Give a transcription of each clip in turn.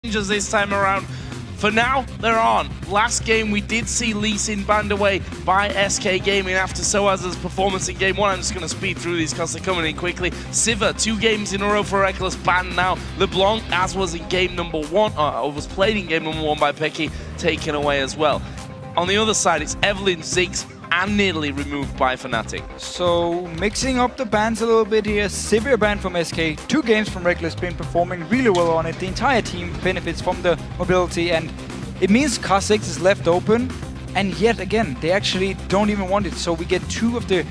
This time around. For now, they're on. Last game, we did see Lee Sin banned away by SK Gaming after Soaz's performance in Game 1. I'm just going to speed through these because they're coming in quickly. Siva, 2 games in a row for Reckless, banned now. LeBlanc, as was in Game number 1, was played in Game number 1 by Pecky, taken away as well. On the other side, it's Evelyn, Ziggs, and nearly removed by Fnatic. So mixing up the bans a little bit here. Severe ban from SK, 2 games from Reckless, been performing really well on it. The entire team benefits from the mobility, and it means car 6 is left open, and yet again they actually don't even want it. So we get two of the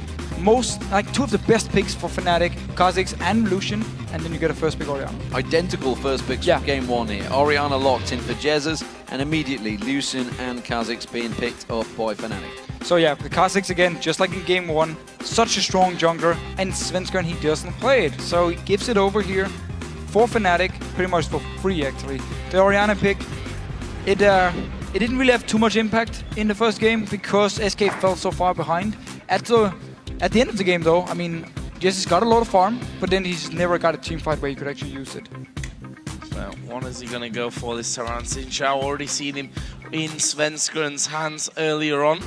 best picks for Fnatic, Kha'Zix and Lucian, and then you get a first pick Orianna. Identical first picks from Game 1 here. Orianna locked in for Jesus, and immediately Lucian and Kha'Zix being picked up by Fnatic. So yeah, the Kha'Zix again, just like in Game 1, such a strong jungler, and Svenskeren, he doesn't play it. So he gives it over here for Fnatic, pretty much for free actually. The Orianna pick, it didn't really have too much impact in the first game because SK fell so far behind. At the end of the game though, I mean, Jesus got a lot of farm, but then he's never got a team fight where he could actually use it. Well, what is he going to go for this Taran Sinchao? Already seen him in Svenskeren's hands earlier on.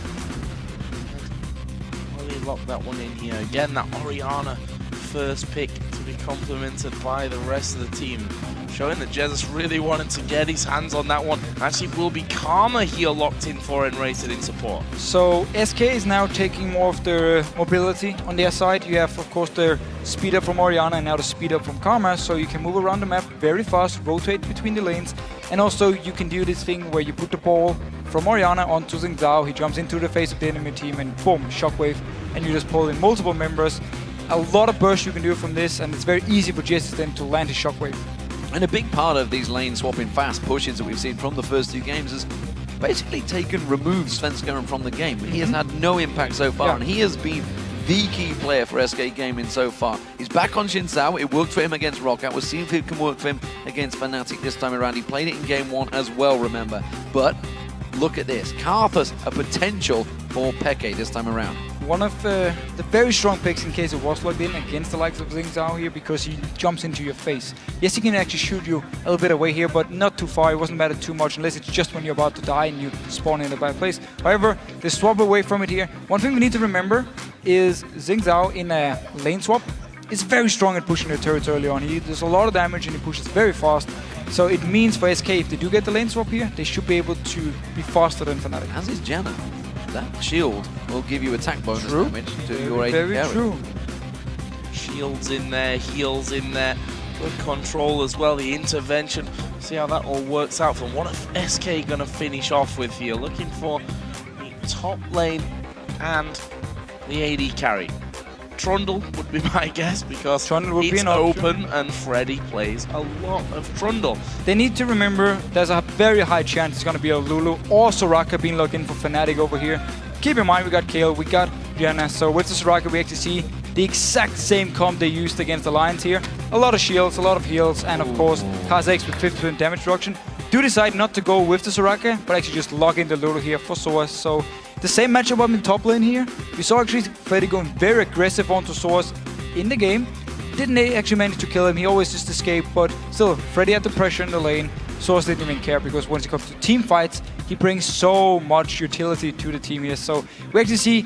Well, he locked that one in here. Again, that Orianna first pick to be complemented by the rest of the team. Showing that Jesus really wanted to get his hands on that one. Actually, will be Karma here locked in for and rated in support. So SK is now taking more of the mobility on their side. You have, of course, the speed up from Orianna and now the speed up from Karma, so you can move around the map very fast, rotate between the lanes, and also you can do this thing where you put the ball from Orianna onto Xing Zhao. He jumps into the face of the enemy team and boom, shockwave, and you just pull in multiple members. A lot of burst you can do from this, and it's very easy for Jesus then to land his shockwave. And a big part of these lane swapping fast pushes that we've seen from the first 2 games has basically removed Svenskeren from the game. He has had no impact so far, and he has been the key player for SK Gaming so far. He's back on Xin Zhao. It worked for him against Rockout. We'll see if it can work for him against Fnatic this time around. He played it in Game 1 as well, remember. But look at this. Karthus, a potential for Peke this time around. One of the very strong picks in case it was logged in against the likes of Xing Zhao here, because he jumps into your face. Yes, he can actually shoot you a little bit away here, but not too far. It wasn't matter too much unless it's just when you're about to die and you spawn in a bad place. However, they swap away from it here. One thing we need to remember is Xing Zhao in a lane swap is very strong at pushing the turrets early on. He does a lot of damage and he pushes very fast. So it means for SK, if they do get the lane swap here, they should be able to be faster than Fnatic. As is Janna. That shield will give you attack bonus damage to your AD Very carry. true. Shields in there, heals in there, good control as well, the intervention. See how that all works out for them. What are SK going to finish off with here? Looking for the top lane and the AD carry. Trundle would be my guess because it's open and Freddy plays a lot of Trundle. They need to remember there's a very high chance it's going to be a Lulu or Soraka being logged in for Fnatic over here. Keep in mind we got Kayle, we got Janna, so with the Soraka we actually see the exact same comp they used against Alliance here. A lot of shields, a lot of heals, and of course Kha'Zix with 50% damage reduction. Do decide not to go with the Soraka, but actually just log in the Lulu here for Soaz. So the same matchup up in top lane here. We saw actually Freddy going very aggressive onto Soaz in the game. Didn't actually manage to kill him, he always just escaped, but still, Freddy had the pressure in the lane. Soaz didn't even care because once it comes to team fights, he brings so much utility to the team here. So we actually see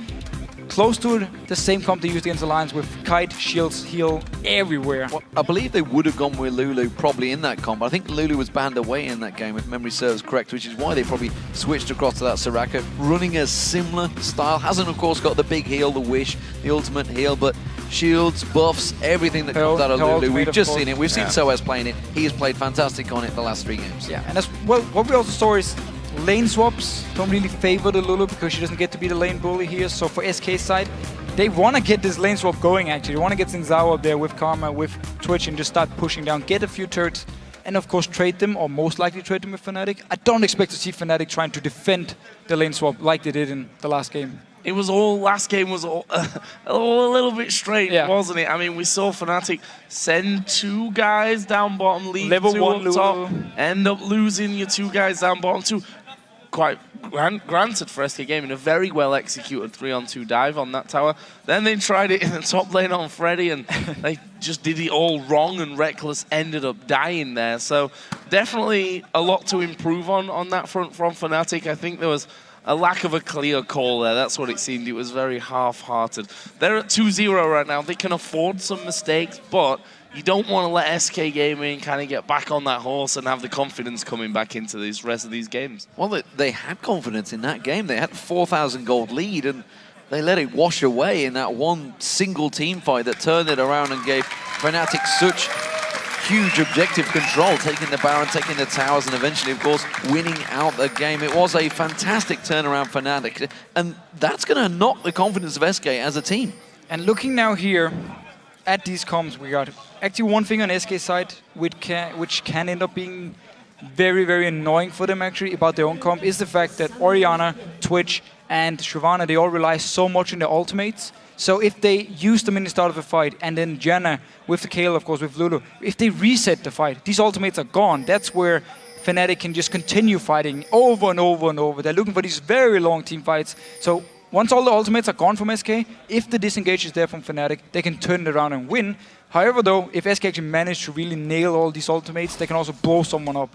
close to the same comp they used against Alliance with kite, shields, heal everywhere. Well, I believe they would have gone with Lulu probably in that comp. I think Lulu was banned away in that game if memory serves correct, which is why they probably switched across to that Soraka. Running a similar style. Hasn't of course got the big heal, the wish, the ultimate heal, but shields, buffs, everything that comes out of Lulu. We've just seen it. We've seen Soaz playing it. He has played fantastic on it the last 3 games. Yeah, and that's well, what we also saw is lane swaps don't really favor the Lulu because she doesn't get to be the lane bully here. So for SK's side, they want to get this lane swap going actually. They want to get Xing Zhao up there with Karma, with Twitch, and just start pushing down, get a few turrets, and of course trade them, or most likely trade them with Fnatic. I don't expect to see Fnatic trying to defend the lane swap like they did in the last game. It was all, last game was all a little bit strange, wasn't it? I mean, we saw Fnatic send 2 guys down bottom, leave Level 2 1 up top, end up losing your 2 guys down bottom 2. quite granted for SK Gaming, a very well executed 3-on-2 dive on that tower. Then they tried it in the top lane on Freddy, and they just did it all wrong, and Reckless ended up dying there. So definitely a lot to improve on that front from Fnatic. I think there was a lack of a clear call there. That's what it seemed. It was very half-hearted. They're at 2-0 right now. They can afford some mistakes, but you don't want to let SK Gaming kind of get back on that horse and have the confidence coming back into the rest of these games. Well, they had confidence in that game. They had a 4,000 gold lead, and they let it wash away in that one single team fight that turned it around and gave Fnatic such huge objective control, taking the Baron, taking the towers, and eventually, of course, winning out the game. It was a fantastic turnaround for Fnatic, and that's going to knock the confidence of SK as a team. And looking now here at these comps, we got actually one thing on SK side which can end up being very, very annoying for them actually about their own comp is the fact that Orianna, Twitch, and Shyvana, they all rely so much on their ultimates. So if they use them in the start of a fight, and then Janna with the Kayle, of course, with Lulu, if they reset the fight, these ultimates are gone. That's where Fnatic can just continue fighting over and over and over. They're looking for these very long team fights. So once all the ultimates are gone from SK, if the disengage is there from Fnatic, they can turn it around and win. However, though, if SK actually manage to really nail all these ultimates, they can also blow someone up.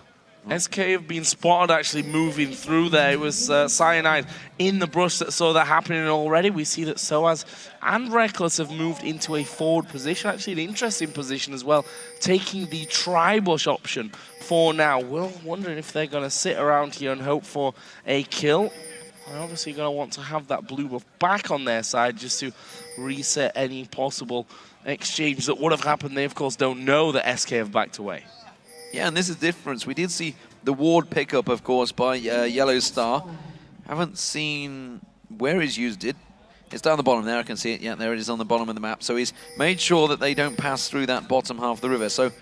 SK have been spotted actually moving through there. It was Cyanide in the brush that saw that happening already. We see that Soaz and Reckless have moved into a forward position, actually an interesting position as well, taking the tri-bush option for now. We're wondering if they're going to sit around here and hope for a kill. They're obviously going to want to have that blue buff back on their side just to reset any possible exchange that would have happened. They, of course, don't know that SK have backed away. Yeah, and this is the difference. We did see the ward pickup, of course, by Yellow Star. Haven't seen where he's used it. It's down the bottom there, I can see it. Yeah, there it is on the bottom of the map. So he's made sure that they don't pass through that bottom half of the river. So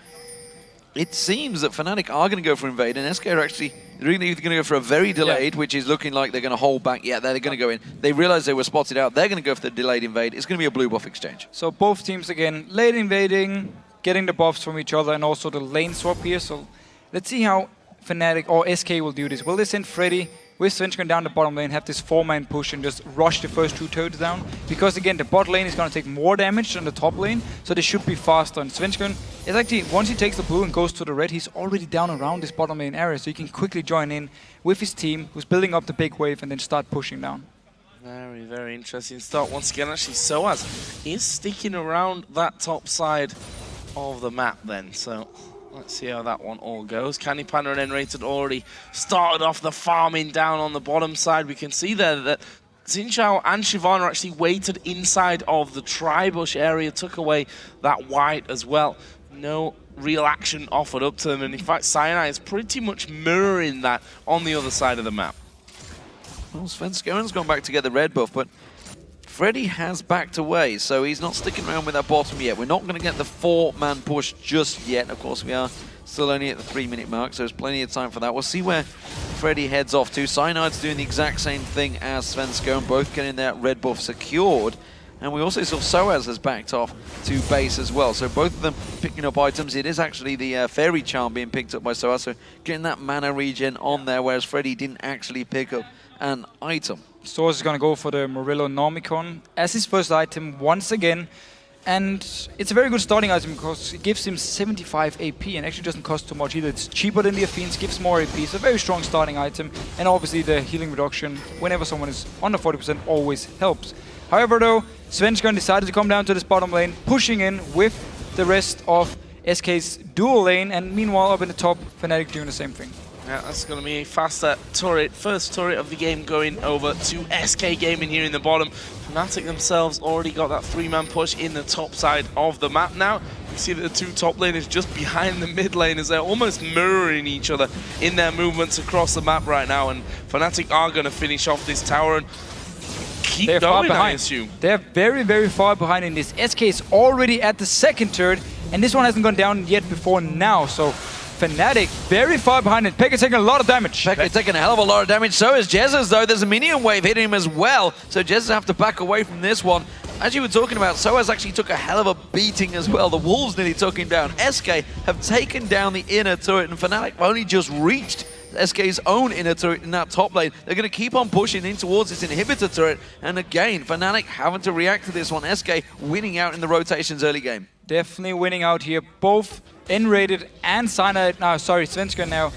it seems that Fnatic are going to go for invade, and SK are actually really going to go for a very delayed, which is looking like they're going to hold back. Yeah, they're going to go in. They realize they were spotted out. They're going to go for the delayed invade. It's going to be a blue buff exchange. So both teams, again, late invading, getting the buffs from each other, and also the lane swap here. So let's see how Fnatic or SK will do this. Will they send Freddy with Svenskeren down the bottom lane, have this 4-man push and just rush the first 2 turrets down? Because again, the bot lane is going to take more damage than the top lane, so they should be faster. And Svenskeren is actually, once he takes the blue and goes to the red, he's already down around this bottom lane area, so he can quickly join in with his team, who's building up the big wave, and then start pushing down. Very, very interesting start. Once again, actually, Soaz is sticking around that top side of the map then, so let's see how that one all goes. Candy Panda and Enrated already started off the farming down on the bottom side. We can see there that Xin and Shyvana actually waited inside of the tri-bush area, took away that white as well. No real action offered up to them, and in fact Cyanide is pretty much mirroring that on the other side of the map. Well, Svenskeren's gone back to get the red buff, but Freddy has backed away, so he's not sticking around with that bottom yet. We're not going to get the 4-man push just yet. Of course, we are still only at the 3-minute mark, so there's plenty of time for that. We'll see where Freddy heads off to. Cyanide's doing the exact same thing as Svenskeren, both getting that red buff secured. And we also saw Soaz has backed off to base as well. So both of them picking up items. It is actually the Fairy Charm being picked up by Soaz, so getting that mana regen on there, whereas Freddy didn't actually pick up an item. Soaz is going to go for the Murillo Normicon as his first item once again. And it's a very good starting item because it gives him 75 AP and actually doesn't cost too much either. It's cheaper than the Affine's, gives more AP. It's a very strong starting item. And obviously the healing reduction whenever someone is under 40% always helps. However though, Svenskeren decided to come down to this bottom lane, pushing in with the rest of SK's dual lane, and meanwhile up in the top, Fnatic doing the same thing. Yeah, that's going to be a faster turret. First turret of the game going over to SK Gaming here in the bottom. Fnatic themselves already got that 3-man push in the top side of the map now. You see that the 2 top laners just behind the mid lane as they're almost mirroring each other in their movements across the map right now. And Fnatic are going to finish off this tower and keep They're going, far behind. I assume. They're very, very far behind in this. SK is already at the 2nd turret, and this one hasn't gone down yet before now. So Fnatic very far behind, and Pekka taking a lot of damage. Pekka taking a hell of a lot of damage. So is Jesus, though. There's a minion wave hitting him as well. So Jesus have to back away from this one. As you were talking about, Soaz actually took a hell of a beating as well. The Wolves nearly took him down. SK have taken down the inner turret, and Fnatic have only just reached SK's own inner turret in that top lane. They're going to keep on pushing in towards this inhibitor turret. And again, Fnatic having to react to this one. SK winning out in the rotations early game. Definitely winning out here. Both N-rated and Cyanide. No, sorry, Svenska now.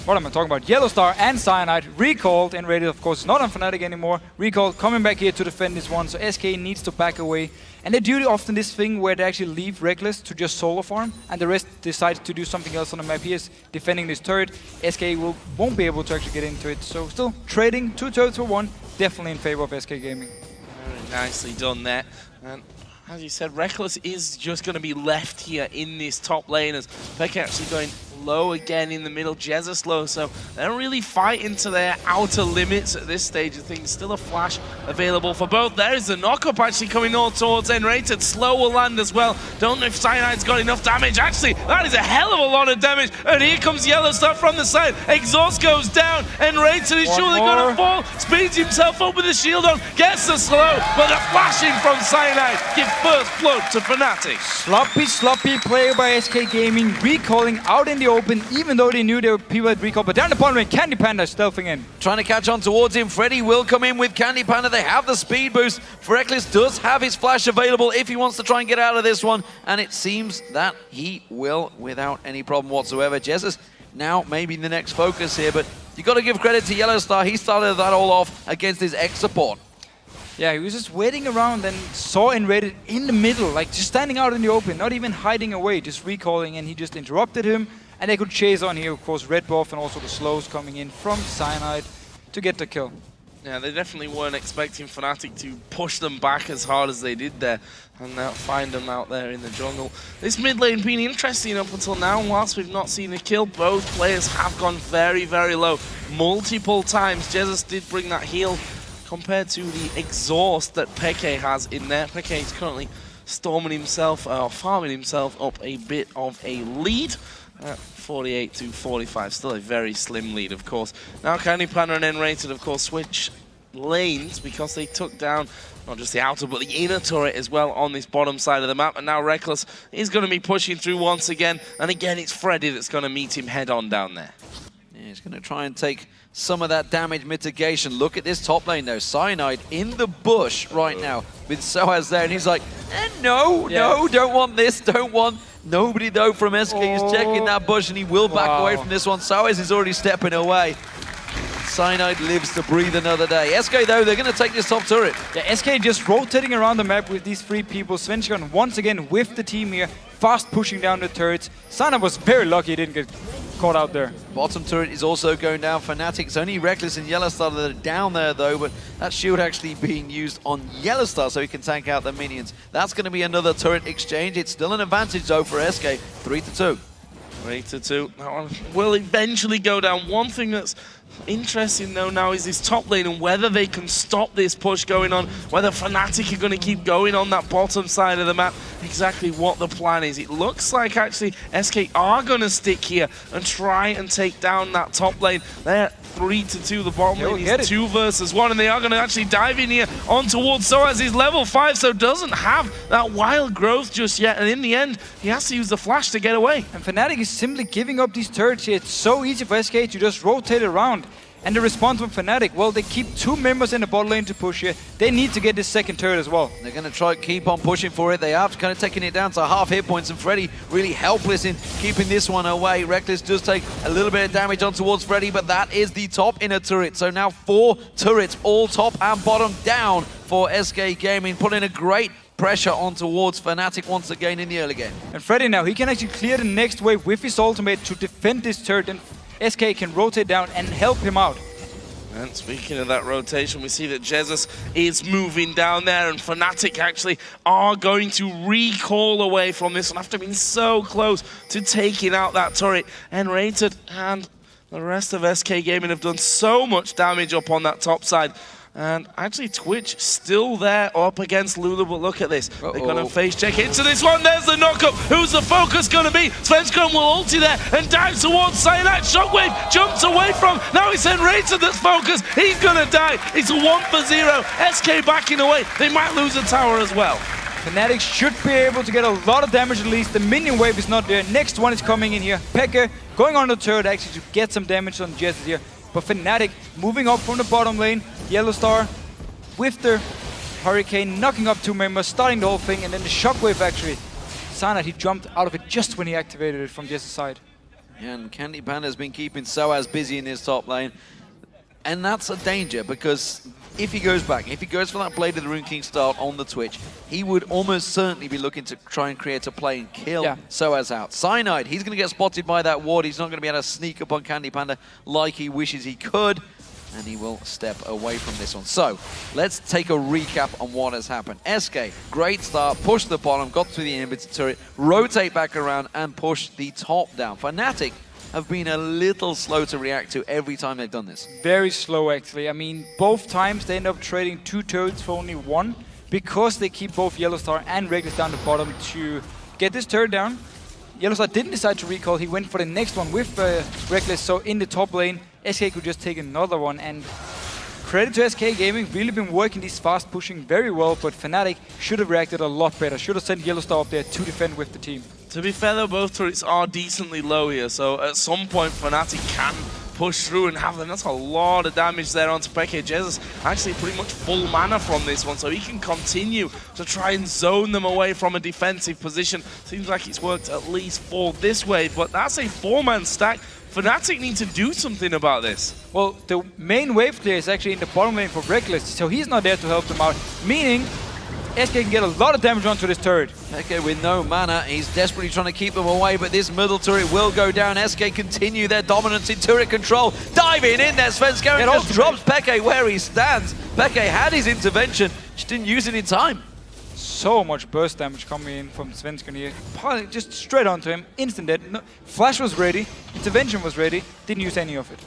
What am I talking about? Yellow Star and Cyanide recalled. N-rated, of course, not on Fnatic anymore. Recalled, coming back here to defend this one. So SK needs to back away. And they do often this thing where they actually leave Reckless to just solo farm, and the rest decide to do something else on the map. He is defending this turret. SK won't be able to actually get into it. So still trading 2 turrets for 1. Definitely in favor of SK Gaming. Very nicely done there. And as you said, Reckless is just going to be left here in this top lane as Pekka actually going low again in the middle. Jesus low, so they're really fighting to their outer limits at this stage of things. Still a flash available for both. There is the knock-up actually coming all towards N-rated. Slow will land as well. Don't know if Cyanide's got enough damage. Actually, that is a hell of a lot of damage. And here comes Yellow Star from the side. Exhaust goes down. N-rated is surely going to fall. Speeds himself up with the shield on. Gets the slow, but the flashing from Cyanide give first blood to Fnatic. Sloppy play by SK Gaming, recalling out in the open, even though they knew there were people at recall. But down the bottom lane, Candy Panda stealthing in. Trying to catch on towards him. Freddy will come in with Candy Panda. They have the speed boost. Reckless does have his flash available if he wants to try and get out of this one. And it seems that he will without any problem whatsoever. Jesus now maybe the next focus here, but you got to give credit to Yellow Star. He started that all off against his X-Support. Yeah, he was just waiting around and saw N-rated in the middle, like just standing out in the open, not even hiding away, just recalling, and he just interrupted him. And they could chase on here, of course, red buff and also the slows coming in from Cyanide to get the kill. Yeah, they definitely weren't expecting Fnatic to push them back as hard as they did there and now find them out there in the jungle. This mid lane been interesting up until now. Whilst we've not seen a kill, both players have gone very, very low multiple times. Jesus did bring that heal compared to the exhaust that Peke has in there. Peke is currently storming himself, farming himself up a bit of a lead. 48 to 45, still a very slim lead, of course. Now Candy Panda and N-rated, of course, switch lanes because they took down not just the outer but the inner turret as well on this bottom side of the map. And now Reckless is going to be pushing through once again. And again, it's Freddy that's going to meet him head on down there. Yeah, he's going to try and take some of that damage mitigation. Look at this top lane though. Cyanide in the bush right now with Soaz there. And he's like, no, don't want this, don't want. Nobody though from SK is checking that bush, and he will back away from this one. Soaz is already stepping away. Cyanide lives to breathe another day. SK though, they're going to take this top turret. Yeah, SK just rotating around the map with these 3 people. Svenska once again with the team here, fast pushing down the turrets. Cyanide was very lucky he didn't get caught out there. Bottom turret is also going down. Fnatic's only Reckless and Yellow Star that are down there though, but that shield actually being used on Yellow Star so he can tank out the minions. That's going to be another turret exchange. It's still an advantage though for SK, 3-2. 3-2. That one will eventually go down. One thing that's interesting though now is this top lane and whether they can stop this push going on, whether Fnatic are going to keep going on that bottom side of the map, exactly what the plan is. It looks like actually SK are going to stick here and try and take down that top lane. They're 3-2, the bottom lane is 2 versus 1, and they are going to actually dive in here on towards Soaz. He's level 5, so doesn't have that wild growth just yet, and in the end, he has to use the flash to get away. And Fnatic is simply giving up these turrets here. It's so easy for SK to just rotate around. And the response from Fnatic, well, they keep 2 members in the bot lane to push here. They need to get this second turret as well. They're going to try keep on pushing for it. They are kind of taking it down to half hit points, and Freddy really helpless in keeping this one away. Reckless does take a little bit of damage on towards Freddy, but that is the top inner turret. So now 4 turrets, all top and bottom down for SK Gaming, putting a great pressure on towards Fnatic once again in the early game. And Freddy now, he can actually clear the next wave with his ultimate to defend this turret, and SK can rotate down and help him out. And speaking of that rotation, we see that Jesus is moving down there, and Fnatic actually are going to recall away from this one after being so close to taking out that turret. N-rated and the rest of SK Gaming have done so much damage up on that top side. And actually Twitch still there up against Lulu, but look at this. They're going to face check into this one. There's the knockup. Who's the focus going to be? Svenska will ulti there and dive towards Cyanide. Shockwave jumps away from. Now it's N-rated that's focused. He's going to die. It's a 1-for-0. SK backing away. They might lose a tower as well. Fnatic should be able to get a lot of damage at least. The minion wave is not there. Next one is coming in here. Pekka going on the turret actually to get some damage on Jesus here. But Fnatic moving up from the bottom lane. Yellow Star with the Hurricane knocking up 2 members, starting the whole thing, and then the shockwave actually. Cyanide, he jumped out of it just when he activated it from Jesus' side. Yeah, and Candy Panda has been keeping Soaz busy in his top lane. And that's a danger because if he goes back, if he goes for that Blade of the Rune King start on the Twitch, he would almost certainly be looking to try and create a play and kill Soaz out. Cyanide, he's going to get spotted by that ward. He's not going to be able to sneak up on Candy Panda like he wishes he could. And he will step away from this one. So, let's take a recap on what has happened. SK, great start, pushed the bottom, got through the inhibitor turret, rotate back around and push the top down. Fnatic have been a little slow to react to every time they've done this. Very slow actually. I mean, both times they end up trading 2 turrets for only 1 because they keep both Yellow Star and Reckless down the bottom to get this turret down. Yellow Star didn't decide to recall, he went for the next one with Reckless, so in the top lane, SK could just take another one, and credit to SK Gaming, really been working these fast pushing very well, but Fnatic should have reacted a lot better, should have sent Yellow Star up there to defend with the team. To be fair though, both turrets are decently low here, so at some point Fnatic can push through and have them. That's a lot of damage there onto Pekka. Jesus actually pretty much full mana from this one, so he can continue to try and zone them away from a defensive position. Seems like it's worked at least for this wave, but that's a 4-man stack. Fnatic need to do something about this. Well, the main wave clear is actually in the bottom lane for Reckless, so he's not there to help them out, meaning SK can get a lot of damage onto this turret. Pekka with no mana, he's desperately trying to keep them away, but this middle turret will go down. SK continue their dominance in turret control. Diving in there, Svenskeren just drops Pekka where he stands. Pekka had his intervention, just didn't use it in time. So much burst damage coming in from Svenskeren here. Just straight onto him, instant dead. No, Flash was ready, intervention was ready, didn't use any of it.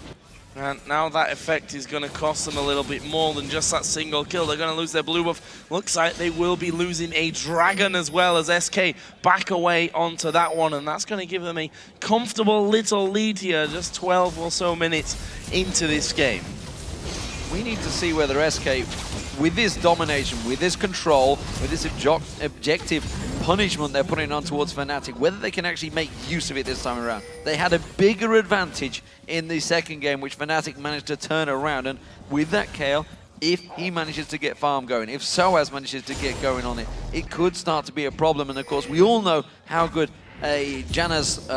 And now that effect is going to cost them a little bit more than just that single kill. They're going to lose their blue buff. Looks like they will be losing a dragon as well, as SK back away onto that one. And that's going to give them a comfortable little lead here, just 12 or so minutes into this game. We need to see whether SK, with this domination, with this control, with this objective punishment they're putting on towards Fnatic, whether they can actually make use of it this time around. They had a bigger advantage in the second game, which Fnatic managed to turn around, and with that Kale, if he manages to get farm going, if Soaz manages to get going on it, it could start to be a problem. And of course, we all know how good a Janna's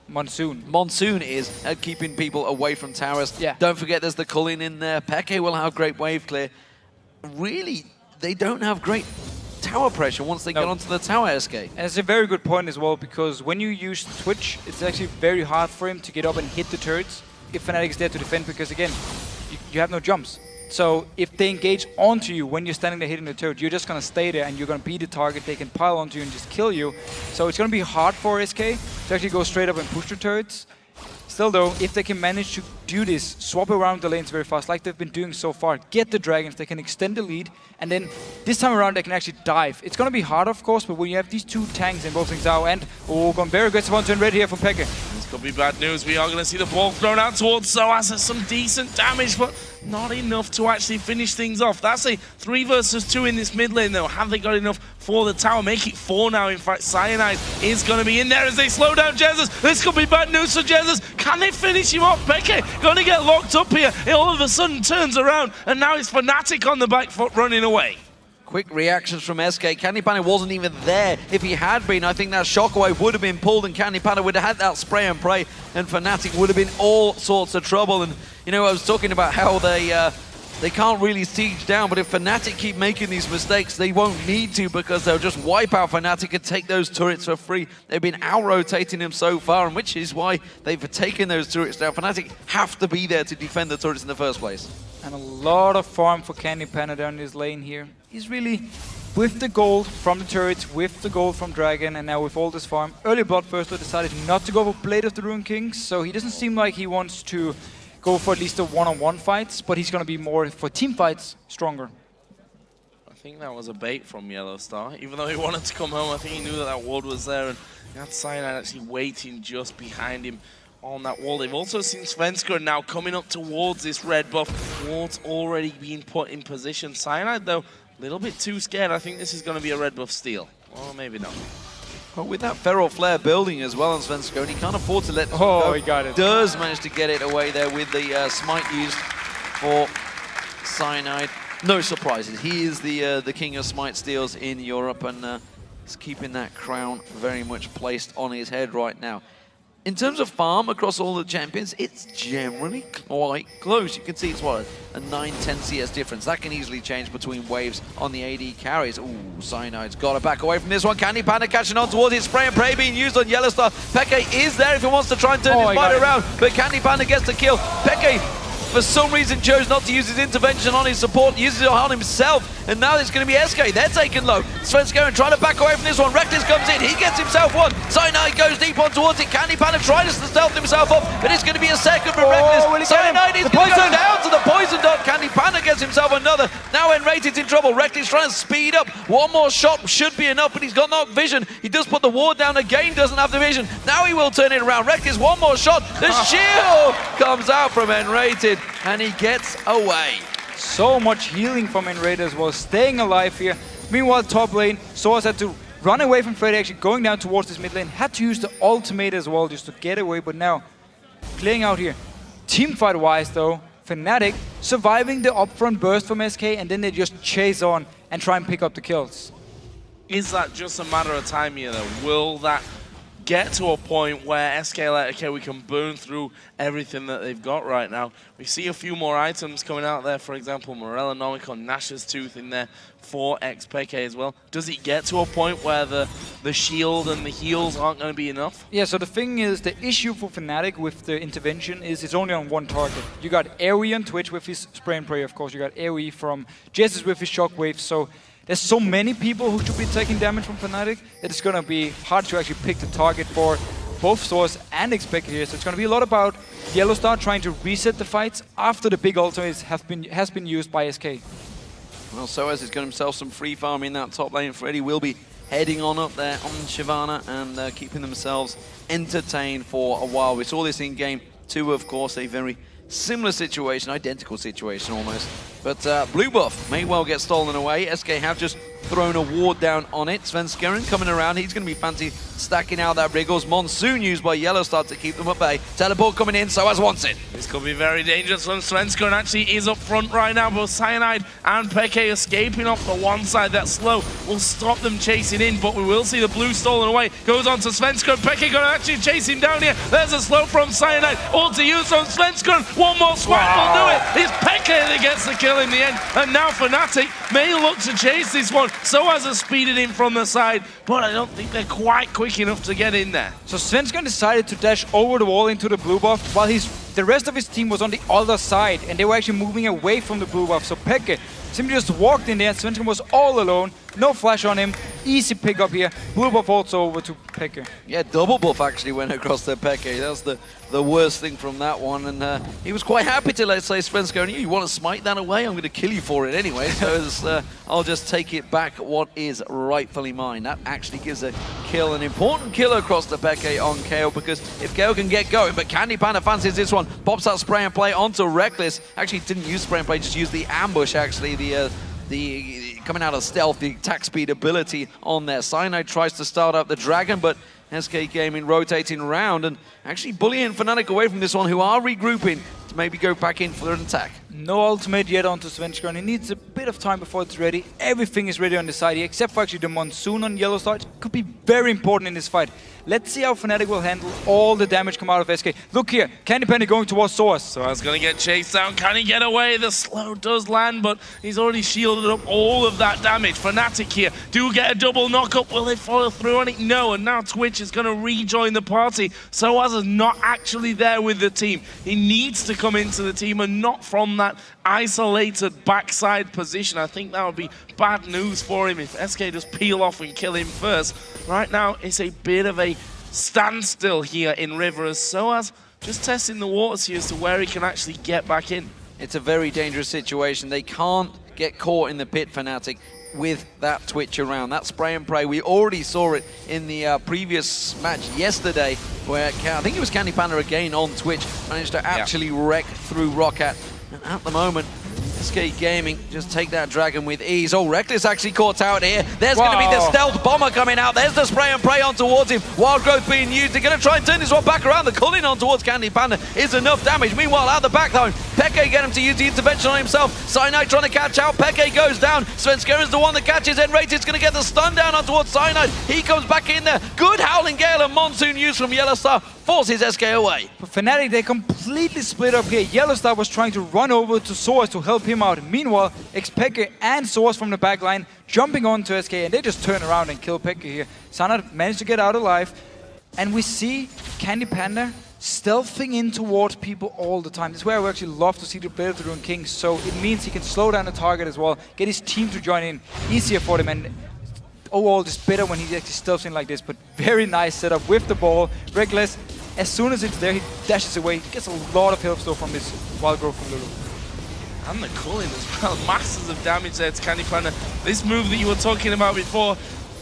Monsoon is at keeping people away from towers. Yeah. Don't forget there's the Culling in there. Pekka will have great wave clear. Really, they don't have great tower pressure once they get onto the tower, SK. And it's a very good point as well, because when you use Twitch, it's actually very hard for him to get up and hit the turrets if Fnatic is there to defend, because again, you have no jumps. So if they engage onto you when you're standing there hitting the turret, you're just going to stay there and you're going to be the target. They can pile onto you and just kill you. So it's going to be hard for SK to actually go straight up and push the turrets. Still though, if they can manage to do this, swap around the lanes very fast like they've been doing so far, get the dragons, they can extend the lead, and then this time around they can actually dive. It's going to be hard of course, but when you have these 2 tanks in both Zhao and gone very aggressive onto red here from Pekka. This could be bad news. We are going to see the ball thrown out towards Soaz. Some decent damage, but not enough to actually finish things off. That's a 3 versus 2 in this mid lane though. Have they got enough for the tower? Make it 4 now. In fact, Cyanide is going to be in there as they slow down Jesus. This could be bad news for Jesus. Can they finish him off? Pekka going to get locked up here. It all of a sudden turns around, and now it's Fnatic on the back foot running away. Quick reactions from SK. Candy Panda wasn't even there. If he had been, I think that shockwave would have been pulled and Candy Panda would have had that spray and pray, and Fnatic would have been all sorts of trouble. And you know, I was talking about how they can't really siege down, but if Fnatic keep making these mistakes, they won't need to, because they'll just wipe out Fnatic and take those turrets for free. They've been out-rotating them so far, and which is why they've taken those turrets down. Fnatic have to be there to defend the turrets in the first place. And a lot of farm for Candy Panda down this lane here. He's really, with the gold from the turrets, with the gold from Dragon, and now with all this farm. Early Bloodthirster decided not to go for Blade of the Rune King, so he doesn't seem like he wants to go for at least the one-on-one fights, but he's going to be more for team fights, stronger. I think that was a bait from Yellow Star. Even though he wanted to come home, I think he knew that that ward was there, and he had Cyanide actually waiting just behind him on that wall. They've also seen Svenskeren now coming up towards this red buff. Ward's already been put in position. Cyanide, though, little bit too scared. I think this is going to be a red buff steal. Or maybe not. Well, with that Feral Flare building as well on Svenskeren, he can't afford to let this Oh, go. he got it. Does manage to get it away there with the smite used for Cyanide. No surprises. He is the king of smite steals in Europe, and he's keeping that crown very much placed on his head right now. In terms of farm across all the champions, it's generally quite close. You can see it's what, a 9-10 CS difference. That can easily change between waves on the AD carries. Ooh, Cyanide's got to back away from this one. Candy Panda catching on towards it. Spray and pray being used on Yellowstar. Peke is there if he wants to try and turn his fight around, but Candy Panda gets the kill. Peke, for some reason, chose not to use his intervention on his support, uses it on himself, and now it's going to be SK. They're taken low. Svenskeren trying to back away from this one. Reckless comes in. He gets himself one. Cyanide goes deep on towards it. Candy Panda tries to stealth himself up, but it's going to be a second for Reckless. Cyanide is going to go down to the poison dot. Candy Panda gets himself another. Now Enrated's in trouble. Reckless trying to speed up. One more shot should be enough, but he's got no vision. He does put the ward down again, doesn't have the vision. Now he will turn it around. Reckless, one more shot. The shield comes out from Enrated, and he gets away. So much healing from Enrated as well, staying alive here. Meanwhile, top lane, Soaz had to run away from Freddy, actually going down towards this mid lane. Had to use the ultimate as well just to get away, but now clearing out here. Teamfight wise though, Fnatic surviving the upfront burst from SK, and then they just chase on and try and pick up the kills. Is that just a matter of time here though? Will that get to a point where SK like, okay, we can burn through everything that they've got right now? We see a few more items coming out there, for example, Morella Nomicon, Nash's Tooth in there for XPK as well. Does it get to a point where the shield and the heals aren't going to be enough? Yeah, so the thing is, the issue for Fnatic with the intervention is it's only on one target. You got AoE on Twitch with his spray and pray, of course. You got AoE from Jesus with his shockwave, so there's so many people who should be taking damage from Fnatic that it's going to be hard to actually pick the target for both Source and XPK here. So it's going to be a lot about Yellowstar trying to reset the fights after the big ultimates has been used by SK. Well, Soaz has got himself some free farm in that top lane. Freddy will be heading on up there on Shyvana and keeping themselves entertained for a while. We saw this in game 2, of course, a very similar situation, identical situation almost. But blue buff may well get stolen away. SK have just thrown a ward down on it. Svenskeren coming around. He's going to be fancy stacking out that Wriggles. Monsoon used by Yellowstar to keep them at bay. Teleport coming in, Soaz wants it. This could be very dangerous when Svenskeren actually is up front right now, but Cyanide and Peke escaping off the one side. That slow will stop them chasing in, but we will see the blue stolen away. Goes on to Svenskeren. Peke going to actually chase him down here. There's a slow from Cyanide. All to use from Svenskeren. One more swipe will do it. It's Peke that gets the kill in the end. And now Fnatic may look to chase this one. Soaz has speeded in from the side, but I don't think they're quite quick enough to get in there. So Svenskeren decided to dash over the wall into the blue buff while the rest of his team was on the other side, and they were actually moving away from the blue buff. So Peke simply just walked in there, and Svenskeren was all alone. No flash on him. Easy pick up here. Blue buff also over to Peke. Yeah, double buff actually went across to Peke. That's the worst thing from that one. And he was quite happy to, let's say, Svenskeren, you want to smite that away? I'm going to kill you for it anyway. So I'll just take it back what is rightfully mine. That actually gives a kill, an important kill across to Peke on KO, because if KO can get going, but Candy Panda fancies this one. Pops that spray and play onto Reckless. Actually didn't use spray and play, just used the ambush actually. The coming out of stealth, the attack speed ability on there. Cyanide tries to start up the Dragon, but SK Gaming rotating around and actually bullying Fnatic away from this one, who are regrouping to maybe go back in for an attack. No ultimate yet onto Svenskeren. He needs a bit of time before it's ready. Everything is ready on the side here, except for actually the Monsoon on Yellowstar. It could be very important in this fight. Let's see how Fnatic will handle all the damage come out of SK. Look here, Candy Penny going towards Source. Source going to get chased down. Can he get away? The slow does land, but he's already shielded up all of that damage. Fnatic here do get a double knock-up. Will they follow through on it? No, and now Twitch is going to rejoin the party. Soaz is not actually there with the team. He needs to come into the team and not from that isolated backside position. I think that would be bad news for him if SK just peel off and kill him first. Right now, it's a bit of a standstill here in River as Soaz just testing the waters here as to where he can actually get back in. It's a very dangerous situation. They can't get caught in the pit, Fnatic, with that Twitch around. That spray and pray, we already saw it in the previous match yesterday, where I think it was Candy Panda again on Twitch, managed to actually wreck through Roccat. And at the moment, SK Gaming just take that dragon with ease. Oh, Reckless actually caught out here. There's going to be the stealth bomber coming out. There's the spray and pray on towards him. Wild growth being used. They're going to try and turn this one back around. The culling on towards Candy Panda is enough damage. Meanwhile, out the back though, Peke get him to use the intervention on himself. Cyanide trying to catch out. Peke goes down. Svenskeren is the one that catches. Enrated's going to get the stun down on towards Cyanide. He comes back in there. Good Howling Gale and Monsoon use from Yellowstar. Forces SK away. But Fnatic, they completely split up here. Yellowstar was trying to run over to Source to help him out. Meanwhile, Xpeke and Source from the back line jumping onto SK, and they just turn around and kill Peke here. Sanad managed to get out alive, and we see Candy Panda stealthing in towards people all the time. This is where I would actually love to see the Blade of the Ruined King, so it means he can slow down the target as well, get his team to join in, easier for them, and overall it's better when he actually stealths in like this, but very nice setup with the ball. Reckless, as soon as it's there, he dashes away, he gets a lot of health though from this wild growth from Lulu. And the culling as well, masses of damage there to Candy Panda. This move that you were talking about before,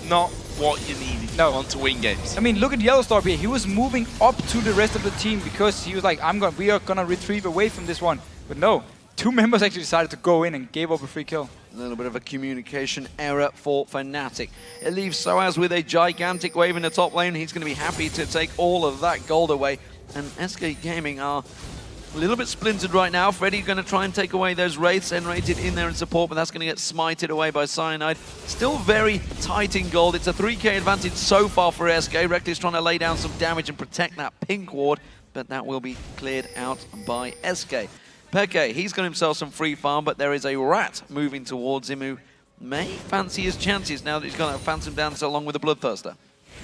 not what you need if you want to win games. I mean, look at Yellowstar here. He was moving up to the rest of the team because he was like, we are gonna retrieve away from this one. But no, two members actually decided to go in and gave up a free kill. A little bit of a communication error for Fnatic. It leaves Soaz with a gigantic wave in the top lane. He's going to be happy to take all of that gold away. And SK Gaming are a little bit splintered right now. Freddy's going to try and take away those wraiths. Enrated in there in support, but that's going to get smited away by Cyanide. Still very tight in gold. It's a 3k advantage so far for SK. Reckless trying to lay down some damage and protect that pink ward, but that will be cleared out by SK. Peke, he's got himself some free farm, but there is a rat moving towards him who may fancy his chances now that he's got a Phantom Dancer along with a Bloodthirster.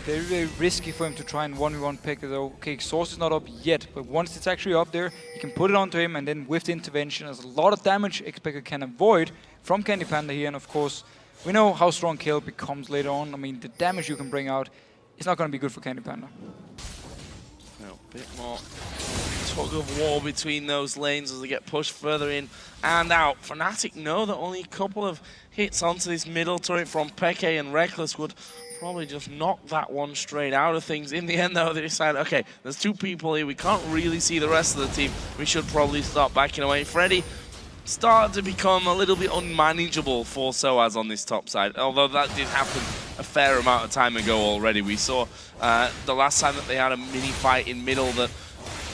Very, very risky for him to try and 1v1 Peke though. Okay, Source is not up yet, but once it's actually up there, you can put it onto him, and then with the intervention, there's a lot of damage Xpeke can avoid from Candy Panda here, and of course, we know how strong Kale becomes later on. I mean, the damage you can bring out is not going to be good for Candy Panda. A bit more tug of war between those lanes as they get pushed further in and out. Fnatic know that only a couple of hits onto this middle turret from Peke and Reckless would probably just knock that one straight out of things. In the end though, they decide, okay, there's two people here, we can't really see the rest of the team, we should probably start backing away. Freddy started to become a little bit unmanageable for Soaz on this top side, although that did happen a fair amount of time ago already. We saw the last time that they had a mini fight in middle that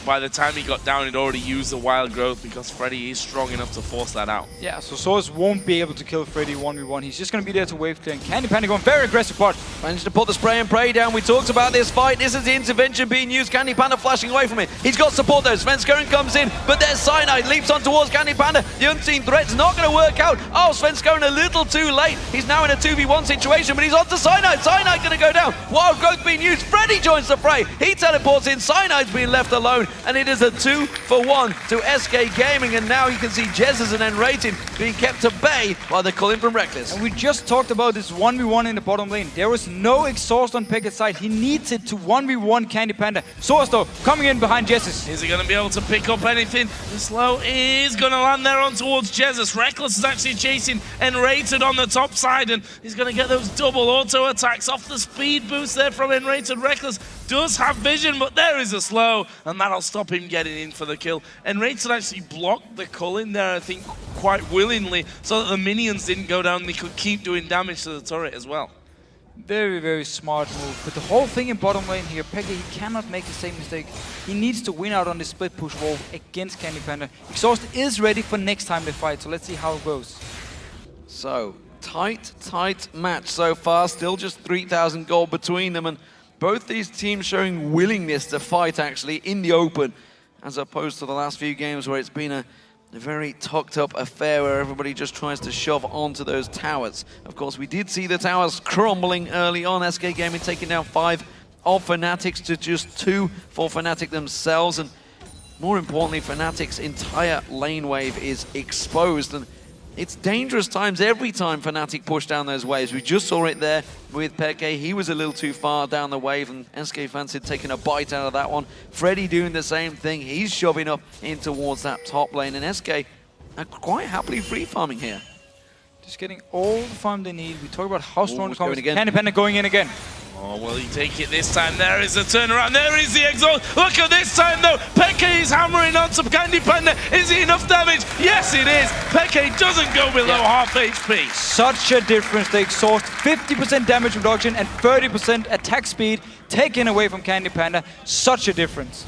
by the time he got down, he'd already used the wild growth because Freddy is strong enough to force that out. Yeah, so Source won't be able to kill Freddy 1v1. He's just going to be there to wave clear. And Candy Panda going very aggressive part. Managed to put the spray and pray down. We talked about this fight. This is the intervention being used. Candy Panda flashing away from it. He's got support though. Svenskeren comes in, but there's Cyanide. Leaps on towards Candy Panda. The unseen threat's not going to work out. Oh, Svenskeren a little too late. He's now in a 2v1 situation, but he's on to Cyanide. Cyanide going to go down. Wild growth being used. Freddy joins the fray. He teleports in. Cyanide's being left alone, and it is a 2-for-1 to SK Gaming, and now you can see Jesus and Enrated being kept at bay by the calling from Reckless. And we just talked about this 1v1 in the bottom lane. There was no exhaust on Peke's side. He needs it to 1v1 Candy Panda. Source though, coming in behind Jesus. Is he going to be able to pick up anything? The slow is going to land there on towards Jesus. Reckless is actually chasing Enrated on the top side, and he's going to get those double auto attacks off the speed boost there from Enrated. Reckless does have vision, but there is a slow, and that'll stop him getting in for the kill. Enrated actually blocked the culling there, I think, quite willingly, so that the minions didn't go down and they could keep doing damage to the turret as well. Very, very smart move. But the whole thing in bottom lane here, Peke, he cannot make the same mistake. He needs to win out on this split push wall against Candy Panda. Exhaust is ready for next time they fight, so let's see how it goes. So, tight match so far. Still just 3,000 gold between them, and both these teams showing willingness to fight actually in the open, as opposed to the last few games where it's been a very tucked up affair where everybody just tries to shove onto those towers. Of course, we did see the towers crumbling early on. SK Gaming taking down 5 of Fnatic's to just 2 for Fnatic themselves. And more importantly, Fnatic's entire lane wave is exposed. And it's dangerous times every time Fnatic push down those waves. We just saw it there with Peke. He was a little too far down the wave, and SK Fancid taking a bite out of that one. Freddy doing the same thing. He's shoving up in towards that top lane, and SK are quite happily free farming here. Just getting all the farm they need. We talk about how strong the combo is. Candy Panda going in again. Oh, will he take it this time? There is a turnaround. There is the exhaust. Look at this time, though. Peke is hammering on some Candy Panda. Is it enough damage? Yes, Yes, it is. Peke doesn't go below half HP. Such a difference. They exhaust 50% damage reduction and 30% attack speed taken away from Candy Panda. Such a difference.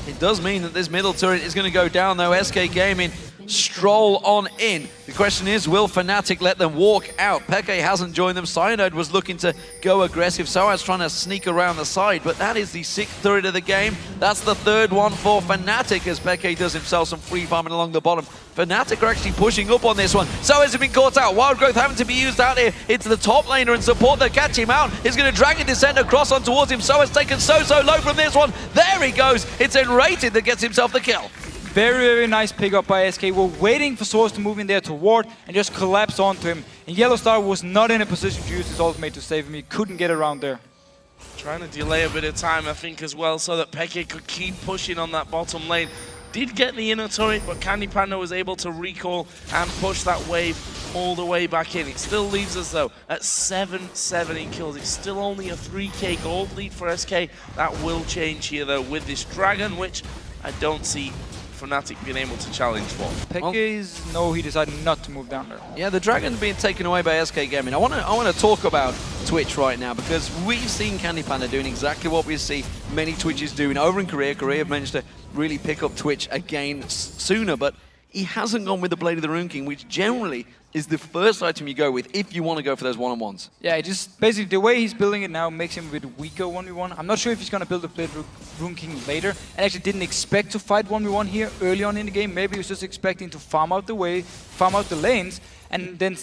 It does mean that this middle turret is going to go down, though. SK Gaming stroll on in. The question is, will Fnatic let them walk out? Peke hasn't joined them. Cyanide was looking to go aggressive. Soaz trying to sneak around the side, but that is the 6th turret of the game. That's the 3rd one for Fnatic as Peke does himself some free farming along the bottom. Fnatic are actually pushing up on this one. Soaz has been caught out. Wild Growth having to be used out here. It's the top laner and support that catch him out. He's going to drag a descent across on towards him. Soaz taken so low from this one. There he goes. It's Enrated that gets himself the kill. Very nice pick up by SK. We're waiting for Soaz to move in there to ward and just collapse onto him. And Yellow Star was not in a position to use his ultimate to save him. He couldn't get around there. Trying to delay a bit of time, I think, as well, so that Peke could keep pushing on that bottom lane. Did get the inner turret, but Candy Panda was able to recall and push that wave all the way back in. It still leaves us, though, at 7-7 kills. It's still only a 3k gold lead for SK. That will change here, though, with this Dragon, which I don't see Fnatic being able to challenge for. Peke's, no, he decided not to move down there. Yeah, the Dragon's being taken away by SK Gaming. I want to talk about Twitch right now because we've seen Candy Panda doing exactly what we see many Twitches doing over in Korea. Korea have managed to really pick up Twitch again sooner, but he hasn't gone with the Blade of the Rune King, which generally is the first item you go with if you want to go for those one-on-ones. Yeah, it just basically the way he's building it now makes him a bit weaker 1v1. I'm not sure if he's going to build a Blade Rune King later. And actually didn't expect to fight 1v1 here early on in the game. Maybe he was just expecting to farm out the way, farm out the lanes, and then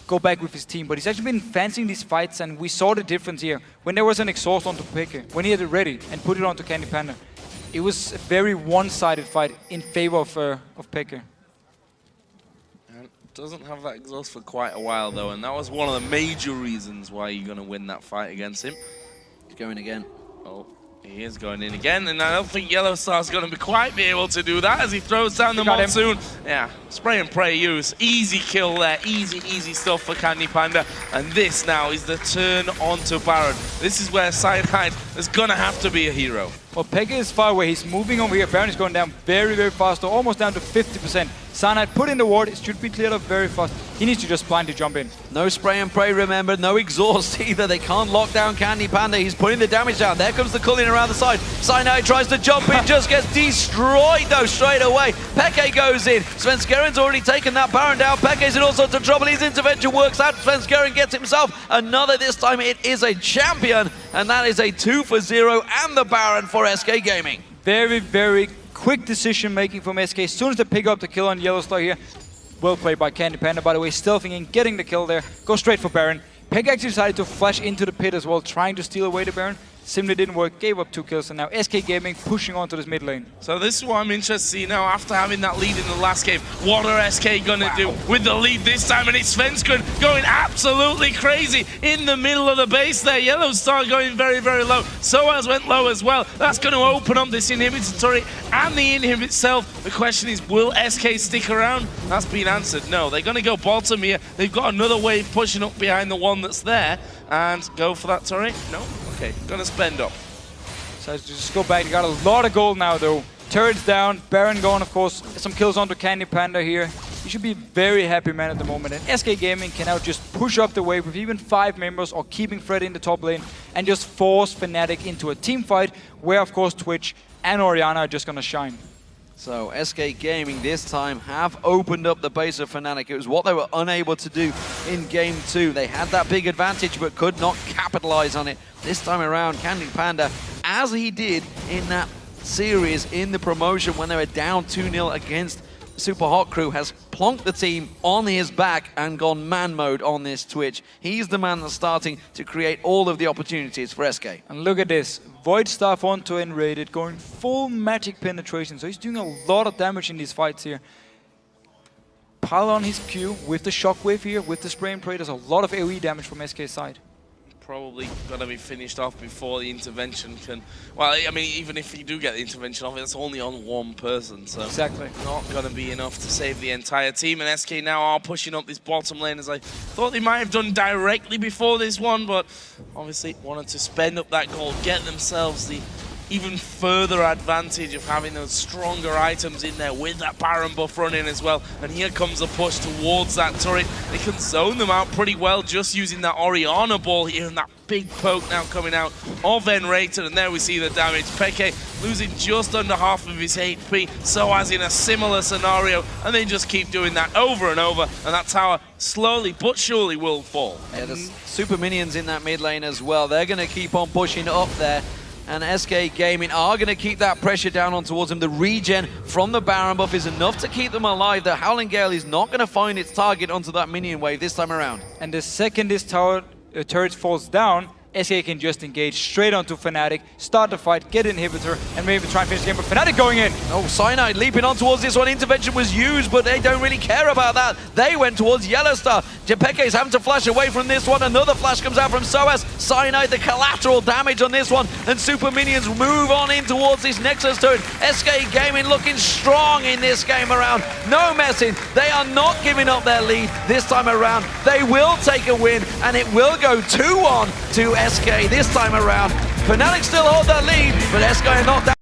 go back with his team. But he's actually been fancying these fights, and we saw the difference here. When there was an exhaust onto Peke, when he had it ready and put it onto Candy Panda, it was a very one-sided fight in favor of Peke. Doesn't have that exhaust for quite a while, though, and that was one of the major reasons why you're going to win that fight against him. He's going again. Oh, he is going in again, and I don't think Yellow Star's going to quite be able to do that as he throws down the Monsoon. Yeah, spray and pray use. Easy kill there. Easy stuff for Candy Panda. And this now is the turn onto Baron. This is where Cyanide is going to have to be a hero. Well, Peke is far away. He's moving over here. Baron is going down very fast, almost down to 50%. Cyanide put in the ward. It should be cleared up very fast. He needs to just blindly jump in. No spray and pray, remember. No exhaust either. They can't lock down Candy Panda. He's putting the damage down. There comes the culling around the side. Cyanide tries to jump in, just gets destroyed though straight away. Peke goes in. Svenskerin's already taken that Baron down. Peke's in all sorts of trouble. His intervention works out. Svenskerin gets himself another. This time it is a champion, and that is a 2 for 0 and the Baron for SK Gaming. Very quick decision making from SK. As soon as they pick up the kill on Yellow Star here, well played by Candy Panda, by the way, stealthing in, getting the kill there, go straight for Baron. Peke actually decided to flash into the pit as well, trying to steal away the Baron. Simply didn't work, gave up 2 kills, and now SK Gaming pushing onto this mid lane. So this is what I'm interested to see now after having that lead in the last game. What are SK gonna do with the lead this time? And it's Svenskeren going absolutely crazy in the middle of the base there. Yellow Star going very low. Soaz went low as well. That's going to open up this inhibitor turret and the inhib itself. The question is, will SK stick around? That's been answered. No, they're going to go bottom here. They've got another wave pushing up behind the one that's there. And go for that turret? No? Okay, gonna spend up. So just go back. They got a lot of gold now though. Turrets down, Baron gone, of course. Some kills onto Candy Panda here. He should be very happy man at the moment. And SK Gaming can now just push up the wave with even 5 members or keeping Fred in the top lane and just force Fnatic into a team fight where of course Twitch and Orianna are just gonna shine. So SK Gaming this time have opened up the base of Fnatic. It was what they were unable to do in Game 2. They had that big advantage but could not capitalize on it. This time around, Candy Panda, as he did in that series in the promotion when they were down 2-0 against Super Hot Crew, has plonked the team on his back and gone man mode on this Twitch. He's the man that's starting to create all of the opportunities for SK. And look at this. Void Staff onto Enrated, going full magic penetration. So he's doing a lot of damage in these fights here. Pile on his Q with the shockwave here, with the spray and pray. There's a lot of AoE damage from SK's side. Probably going to be finished off before the intervention can... Well, I mean, even if you do get the intervention off, it's only on one person, so... Exactly. Not going to be enough to save the entire team, and SK now are pushing up this bottom lane, as I thought they might have done directly before this one, but obviously wanted to spend up that gold, get themselves the even further advantage of having those stronger items in there with that Baron buff running as well. And here comes the push towards that turret. They can zone them out pretty well just using that Orianna ball here, and that big poke now coming out of Enrated. And there we see the damage. Peke losing just under half of his HP, so as in a similar scenario, and they just keep doing that over and over, and that tower slowly but surely will fall. Yeah, there's super minions in that mid lane as well. They're going to keep on pushing up there. And SK Gaming are going to keep that pressure down on towards them. The regen from the Baron buff is enough to keep them alive. The Howling Gale is not going to find its target onto that minion wave this time around. And the second this tower turret falls down, SK can just engage straight onto Fnatic, start the fight, get an inhibitor, and maybe try and finish the game. But Fnatic going in. Oh, Cyanide leaping on towards this one. Intervention was used, but they don't really care about that. They went towards Yellowstar. Jepeke is having to flash away from this one. Another flash comes out from Soaz. Cyanide, the collateral damage on this one. And Super Minions move on in towards this Nexus turret. SK Gaming looking strong in this game around. No messing. They are not giving up their lead this time around. They will take a win, and it will go 2-1 to SK this time around. Fnatic still hold their lead, but SK are not down.